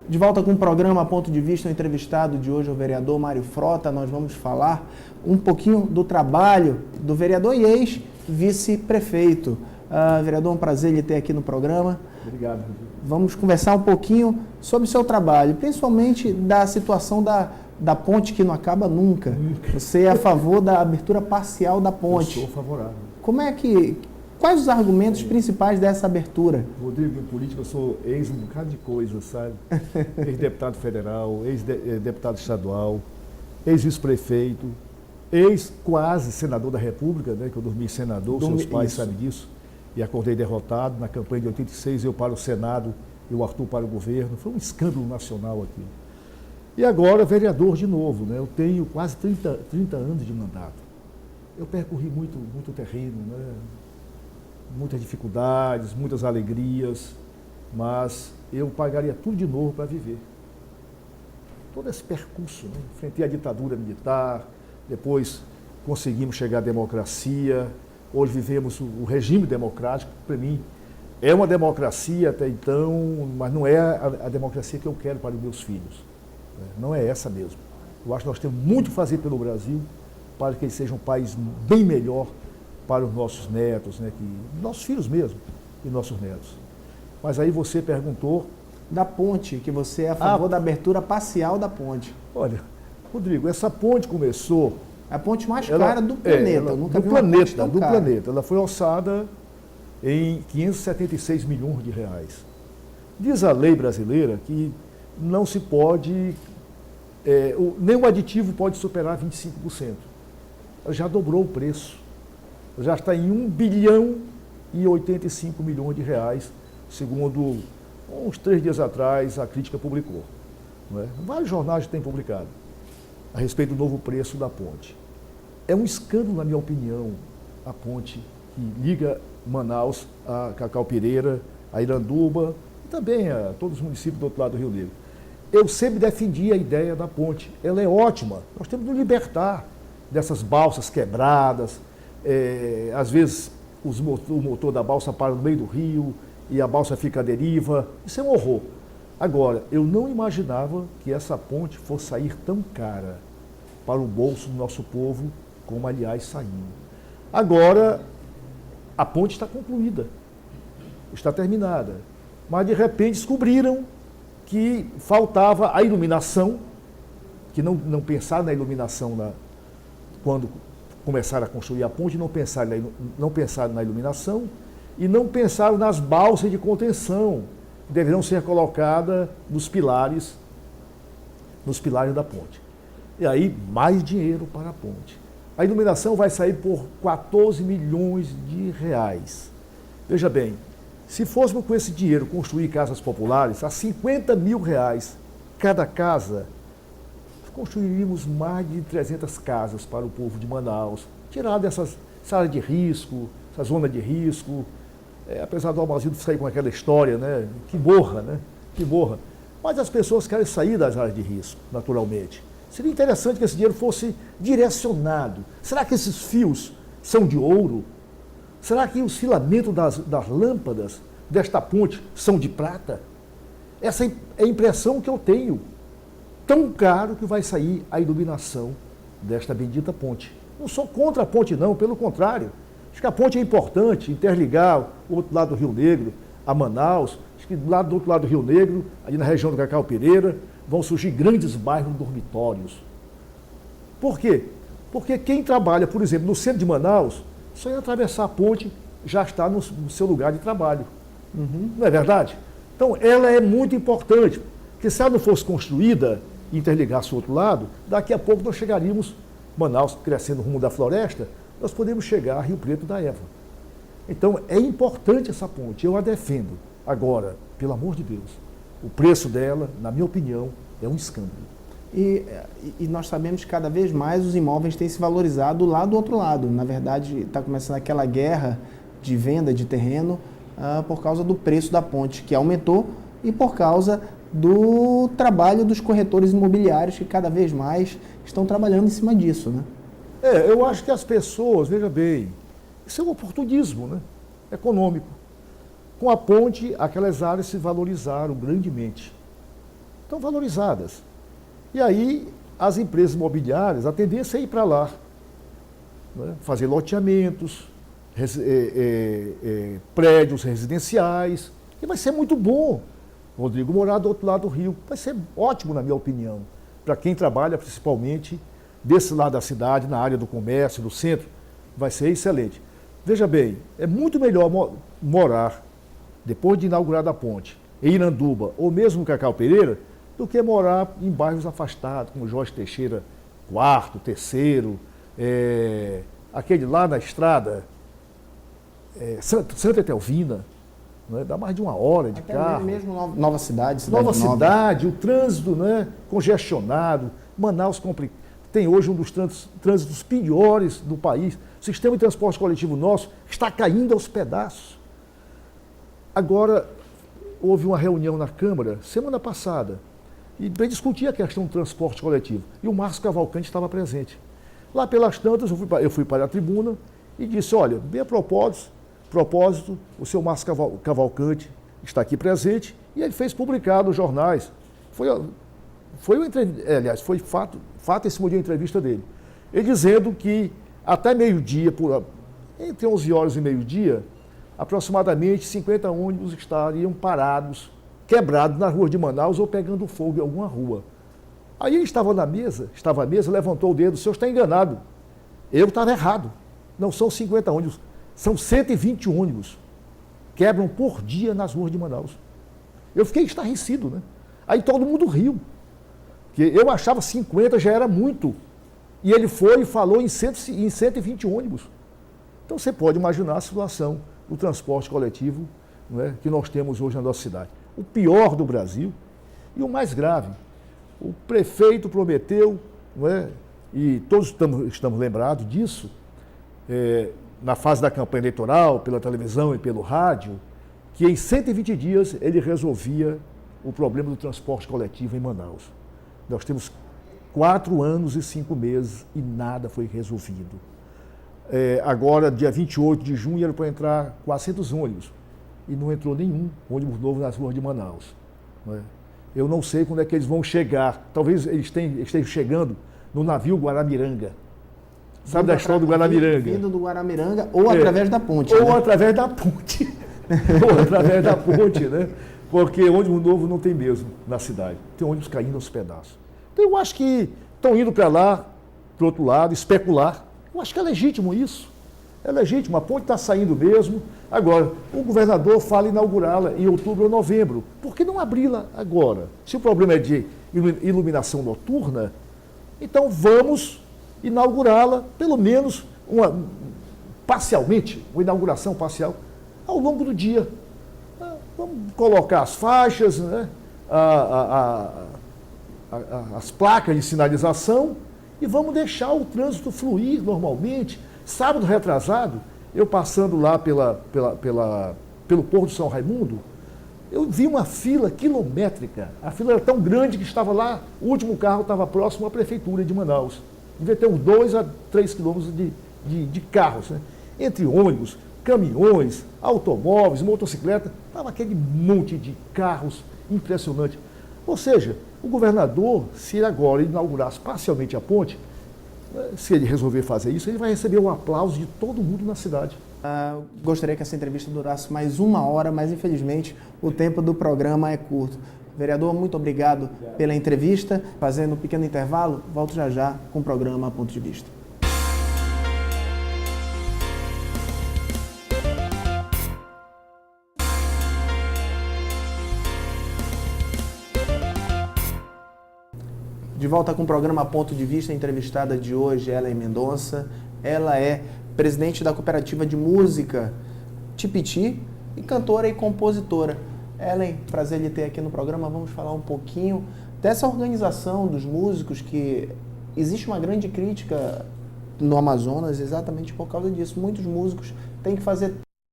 De volta com o programa Ponto de Vista, o entrevistado de hoje é o vereador Mário Frota. Nós vamos falar um pouquinho do trabalho do vereador e ex-vice-prefeito. Vereador, é um prazer lhe ter aqui no programa. Obrigado. Vamos conversar um pouquinho sobre o seu trabalho, principalmente da situação da ponte que não acaba nunca. Você é a favor da abertura parcial da ponte. Eu sou favorável. Quais os argumentos principais dessa abertura? Rodrigo, em política eu sou ex um bocado de coisa, sabe? Ex-deputado federal, ex-deputado estadual, ex-vice-prefeito, ex-quase senador da República, né? Que eu dormi senador, seus pais sabem disso. E acordei derrotado. Na campanha de 86, eu para o Senado e o Arthur para o governo. Foi um escândalo nacional aqui. E agora, vereador de novo, né? Eu tenho quase 30 anos de mandato. Eu percorri muito terreno, né? Muitas dificuldades, muitas alegrias, mas eu pagaria tudo de novo para viver. Todo esse percurso, né? Enfrentei a ditadura militar, depois conseguimos chegar à democracia, hoje vivemos o regime democrático, para mim é uma democracia até então, mas não é a democracia que eu quero para os meus filhos. Não é essa mesmo. Eu acho que nós temos muito a fazer pelo Brasil para que ele seja um país bem melhor para os nossos netos, né, nossos filhos mesmo e nossos netos. Mas aí você perguntou... Da ponte, que você é a favor da abertura parcial da ponte. Olha, Rodrigo, essa ponte começou... A ponte mais cara do planeta. Eu nunca vi uma ponte tão cara. Planeta. Ela foi orçada em 576 milhões de reais. Diz a lei brasileira que não se pode... nenhum aditivo pode superar 25%. Ela já dobrou o preço. Já está em 1 bilhão e 85 milhões de reais, segundo uns 3 dias atrás a crítica publicou. Não é? Vários jornais têm publicado a respeito do novo preço da ponte. É um escândalo, na minha opinião, a ponte que liga Manaus a Cacaupireira, a Iranduba e também a todos os municípios do outro lado do Rio Negro. Eu sempre defendi a ideia da ponte. Ela é ótima. Nós temos de nos libertar dessas balsas quebradas. Às vezes o motor da balsa para no meio do rio e a balsa fica à deriva. Isso é um horror. Agora, eu não imaginava que essa ponte fosse sair tão cara para o bolso do nosso povo, como aliás saiu. Agora, a ponte está concluída, está terminada. Mas de repente descobriram que faltava a iluminação, que não pensaram na iluminação quando começaram a construir a ponte, não pensaram na iluminação e não pensaram nas balsas de contenção que deverão ser colocadas nos pilares da ponte. E aí, mais dinheiro para a ponte. A iluminação vai sair por 14 milhões de reais. Veja bem, se fôssemos com esse dinheiro construir casas populares, a 50 mil reais cada casa, construiríamos mais de 300 casas para o povo de Manaus, tirar dessas áreas de risco, essa zona de risco, apesar do Almazildo sair com aquela história, né, que morra, né, que morra. Mas as pessoas querem sair das áreas de risco, naturalmente. Seria interessante que esse dinheiro fosse direcionado. Será que esses fios são de ouro? Será que os filamentos das lâmpadas desta ponte são de prata? Essa é a impressão que eu tenho. Tão caro que vai sair a iluminação desta bendita ponte. Não sou contra a ponte não, pelo contrário. Acho que a ponte é importante, interligar o outro lado do Rio Negro a Manaus. Acho que do outro lado do Rio Negro, ali na região do Cacaupireira, vão surgir grandes bairros dormitórios. Por quê? Porque quem trabalha, por exemplo, no centro de Manaus, só em atravessar a ponte já está no seu lugar de trabalho. Não é verdade? Então, ela é muito importante, porque se ela não fosse construída e interligasse o outro lado, daqui a pouco nós chegaríamos, Manaus crescendo rumo da floresta, nós podemos chegar a Rio Preto da Eva. Então, é importante essa ponte, eu a defendo. Agora, pelo amor de Deus, o preço dela, na minha opinião, é um escândalo. E nós sabemos que cada vez mais os imóveis têm se valorizado lá do outro lado. Na verdade, está começando aquela guerra de venda de terreno por causa do preço da ponte, que aumentou, e por causa do trabalho dos corretores imobiliários, que cada vez mais estão trabalhando em cima disso, né? Eu acho que as pessoas, veja bem, isso é um oportunismo, né, econômico. Com a ponte, aquelas áreas se valorizaram grandemente. estão valorizadas. E aí as empresas imobiliárias, a tendência é ir para lá, né? Fazer loteamentos, prédios residenciais, e vai ser muito bom, Rodrigo, morar do outro lado do rio. Vai ser ótimo, na minha opinião, para quem trabalha principalmente desse lado da cidade, na área do comércio, do centro, vai ser excelente. Veja bem, é muito melhor morar, depois de inaugurada a ponte, em Iranduba, ou mesmo no Cacau Pereira, do que morar em bairros afastados, como Jorge Teixeira IV, terceiro, aquele lá na estrada, Santa Etelvina, né? Dá mais de 1 hora de carro. Mesmo Nova Cidade, Nova Cidade, o trânsito, né, congestionado, Manaus tem hoje um dos trânsitos piores do país. O sistema de transporte coletivo nosso está caindo aos pedaços. Agora, houve uma reunião na Câmara, semana passada, e para discutir a questão do transporte coletivo. E o Márcio Cavalcante estava presente. Lá pelas tantas, eu fui para a tribuna e disse, olha, bem a propósito, o seu Márcio Cavalcante está aqui presente e ele fez publicar nos jornais. Aliás, foi fato esse dia a entrevista dele. Ele dizendo que até meio-dia, entre 11 horas e meio-dia, aproximadamente 50 ônibus estariam parados, quebrados nas ruas de Manaus ou pegando fogo em alguma rua. Aí ele estava à mesa, levantou o dedo, o senhor está enganado. Eu estava errado. Não são 50 ônibus, são 120 ônibus. Quebram por dia nas ruas de Manaus. Eu fiquei estarrecido, né? Aí todo mundo riu. Porque eu achava 50 já era muito. E ele foi e falou em 120 ônibus. Então você pode imaginar a situação do transporte coletivo, não é, que nós temos hoje na nossa cidade. O pior do Brasil e o mais grave. O prefeito prometeu, não é, e todos estamos lembrados disso, na fase da campanha eleitoral, pela televisão e pelo rádio, que em 120 dias ele resolvia o problema do transporte coletivo em Manaus. Nós temos 4 anos e 5 meses e nada foi resolvido. Agora, dia 28 de junho, era para entrar 400 ônibus. E não entrou nenhum ônibus novo nas ruas de Manaus. Não é? Eu não sei quando é que eles vão chegar. Talvez eles estejam chegando no navio Guaramiranga. Sabe da história do Guaramiranga? Vindo do Guaramiranga ou através da ponte. Ou né? através da ponte. Ou através da ponte, né? Porque ônibus novo não tem mesmo na cidade. Tem ônibus caindo aos pedaços. Então eu acho que estão indo para lá, para o outro lado, especular. Eu acho que é legítimo isso. É legítimo, a ponte está saindo mesmo. Agora, o governador fala em inaugurá-la em outubro ou novembro. Por que não abri-la agora? Se o problema é de iluminação noturna, então vamos inaugurá-la, pelo menos parcialmente, uma inauguração parcial, ao longo do dia. Vamos colocar as faixas, né? As placas de sinalização e vamos deixar o trânsito fluir normalmente. Sábado retrasado, eu passando lá pelo Porto de São Raimundo, eu vi uma fila quilométrica. A fila era tão grande que estava lá, o último carro estava próximo à prefeitura de Manaus. Devia ter uns 2 a 3 quilômetros de carros, né? Entre ônibus, caminhões, automóveis, motocicleta, estava aquele monte de carros impressionante. Ou seja, o governador, se ele agora inaugurasse parcialmente a ponte, se ele resolver fazer isso, ele vai receber o aplauso de todo mundo na cidade. Gostaria que essa entrevista durasse mais 1 hora, mas infelizmente o tempo do programa é curto. Vereador, muito obrigado pela entrevista. Fazendo um pequeno intervalo, volto já já com o programa Ponto de Vista. De volta com o programa Ponto de Vista, a entrevistada de hoje, Ellen Mendonça. Ela é presidente da Cooperativa de Música Tipiti e cantora e compositora. Ellen, prazer lhe ter aqui no programa. Vamos falar um pouquinho dessa organização dos músicos, que existe uma grande crítica no Amazonas exatamente por causa disso. Muitos músicos têm que fazer